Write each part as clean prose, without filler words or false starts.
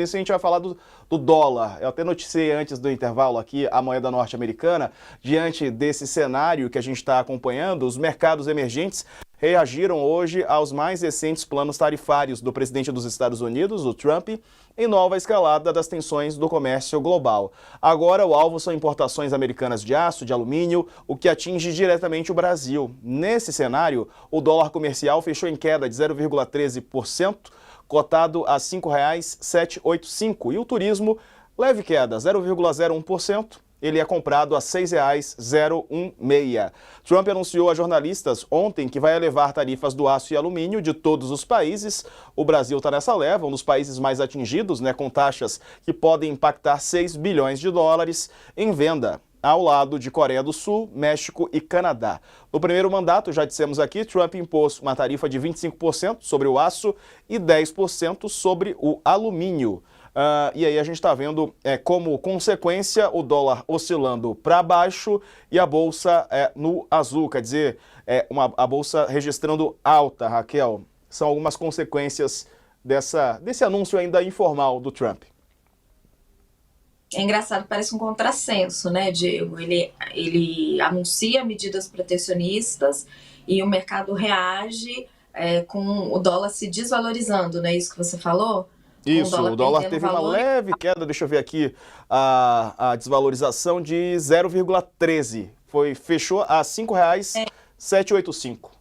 Isso a gente vai falar do dólar. Eu até noticiei antes do intervalo aqui a moeda norte-americana. Diante desse cenário que a gente está acompanhando, os mercados emergentes reagiram hoje aos mais recentes planos tarifários do presidente dos Estados Unidos, o Trump, em nova escalada das tensões do comércio global. Agora, o alvo são importações americanas de aço, de alumínio, o que atinge diretamente o Brasil. Nesse cenário, o dólar comercial fechou em queda de 0,13%, cotado a R$ 5,785. E o turismo, leve queda, 0,01%. Ele é comprado a R$ 6,016. Trump anunciou a jornalistas ontem que vai elevar tarifas do aço e alumínio de todos os países. O Brasil está nessa leva, um dos países mais atingidos, com taxas que podem impactar 6 bilhões de dólares em venda, ao lado de Coreia do Sul, México e Canadá. No primeiro mandato, já dissemos aqui, Trump impôs uma tarifa de 25% sobre o aço e 10% sobre o alumínio. E aí a gente está vendo como consequência o dólar oscilando para baixo e a bolsa no azul, quer dizer, a bolsa registrando alta, Raquel. São algumas consequências desse anúncio ainda informal do Trump. É engraçado, parece um contrassenso, né, Diego? Ele anuncia medidas protecionistas e o mercado reage com o dólar se desvalorizando, não é isso que você falou? Isso, o dólar teve uma leve queda, deixa eu ver aqui, a desvalorização de 0,13. Fechou a R$ 5,785.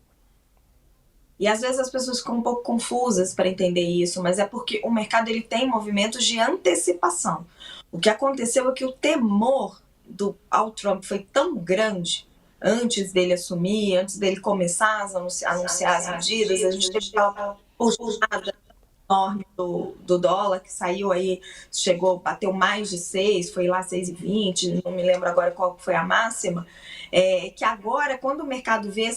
E às vezes as pessoas ficam um pouco confusas para entender isso, mas é porque o mercado ele tem movimentos de antecipação. O que aconteceu é que o temor ao Trump foi tão grande antes dele assumir, antes dele começar a anunciar as medidas, a gente teve aquela puxada enorme do dólar, que saiu aí, bateu mais de 6, foi lá 6,20, não me lembro agora qual foi a máxima, que agora, quando o mercado vê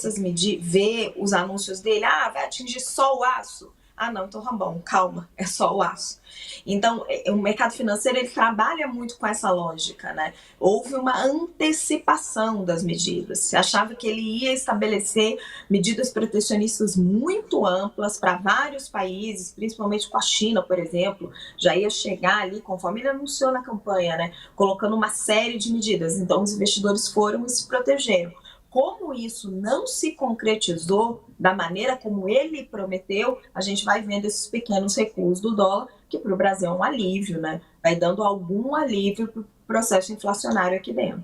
os anúncios dele, vai atingir só o aço, não, então tá bom, calma, é só o aço. Então, o mercado financeiro, ele trabalha muito com essa lógica, né? Houve uma antecipação das medidas. Se achava que ele ia estabelecer medidas protecionistas muito amplas para vários países, principalmente com a China, por exemplo, já ia chegar ali, conforme ele anunciou na campanha, né? Colocando uma série de medidas. Então, os investidores foram e se protegeram. Como isso não se concretizou da maneira como ele prometeu, a gente vai vendo esses pequenos recuos do dólar, que para o Brasil é um alívio, né? Vai dando algum alívio para o processo inflacionário aqui dentro.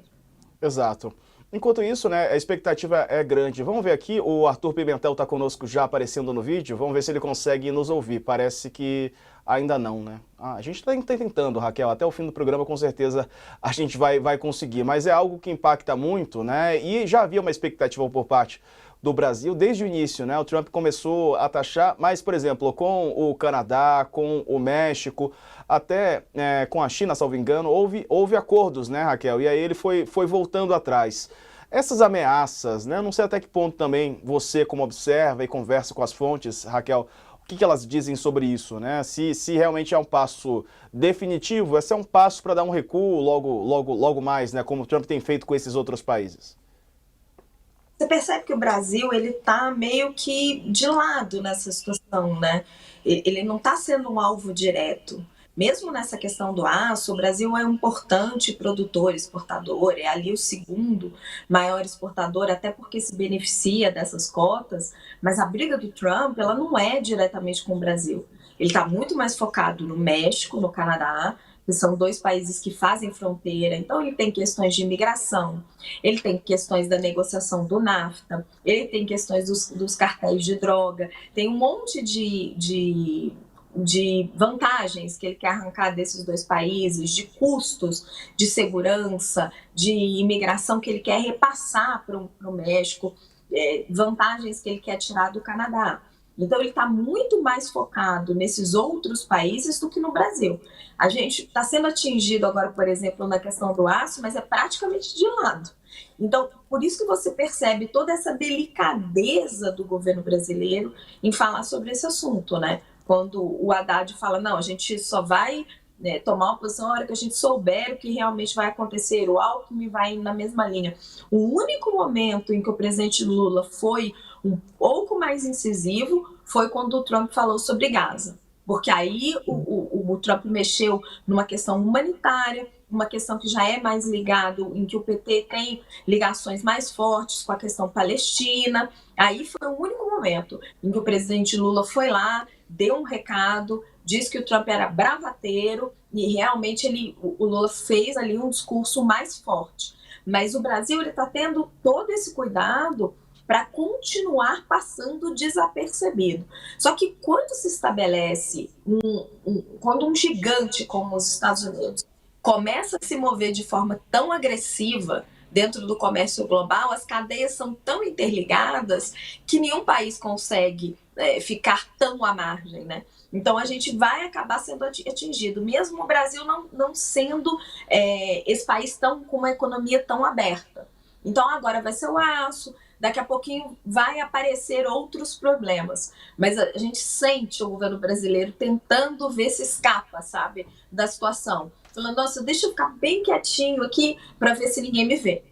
Exato. Enquanto isso, a expectativa é grande. Vamos ver aqui, o Arthur Pimentel está conosco já aparecendo no vídeo, vamos ver se ele consegue nos ouvir. Parece que ainda não, né? A gente está tentando, Raquel, até o fim do programa com certeza a gente vai conseguir, mas é algo que impacta muito, E já havia uma expectativa por parte do Brasil desde o início, O Trump começou a taxar, mas, por exemplo, com o Canadá, com o México, até com a China, salvo engano, houve acordos, Raquel? E aí ele foi voltando atrás. Essas ameaças, não sei até que ponto também você, como observa e conversa com as fontes, Raquel, o que elas dizem sobre isso, Se realmente é um passo definitivo, esse é um passo para dar um recuo logo mais, como o Trump tem feito com esses outros países. Você percebe que o Brasil ele está meio que de lado nessa situação, Ele não está sendo um alvo direto. Mesmo nessa questão do aço, o Brasil é um importante produtor, exportador, é ali o segundo maior exportador, até porque se beneficia dessas cotas, mas a briga do Trump ela não é diretamente com o Brasil. Ele está muito mais focado no México, no Canadá, que são dois países que fazem fronteira, então ele tem questões de imigração, ele tem questões da negociação do NAFTA, ele tem questões dos cartéis de droga, tem um monte de vantagens que ele quer arrancar desses dois países, de custos, de segurança, de imigração que ele quer repassar para o México, vantagens que ele quer tirar do Canadá. Então, ele está muito mais focado nesses outros países do que no Brasil. A gente está sendo atingido agora, por exemplo, na questão do aço, mas é praticamente de lado. Então, por isso que você percebe toda essa delicadeza do governo brasileiro em falar sobre esse assunto, Quando o Haddad fala, não, a gente só vai tomar uma posição na hora que a gente souber o que realmente vai acontecer, o Alckmin vai na mesma linha. O único momento em que o presidente Lula foi um pouco mais incisivo foi quando o Trump falou sobre Gaza. porque aí o Trump mexeu numa questão humanitária, uma questão que já é mais ligado, em que o PT tem ligações mais fortes com a questão palestina. Aí foi o único momento em que o presidente Lula foi lá, deu um recado, disse que o Trump era bravateiro e realmente o Lula fez ali um discurso mais forte. Mas o Brasil está tendo todo esse cuidado para continuar passando desapercebido. Só que quando se estabelece quando um gigante como os Estados Unidos começa a se mover de forma tão agressiva dentro do comércio global, as cadeias são tão interligadas que nenhum país consegue ficar tão à margem, né? Então a gente vai acabar sendo atingido, mesmo o Brasil não sendo esse país com uma economia tão aberta. Então agora vai ser o aço, daqui a pouquinho vai aparecer outros problemas. Mas a gente sente o governo brasileiro tentando ver se escapa, sabe, da situação. Falando, nossa, deixa eu ficar bem quietinho aqui para ver se ninguém me vê.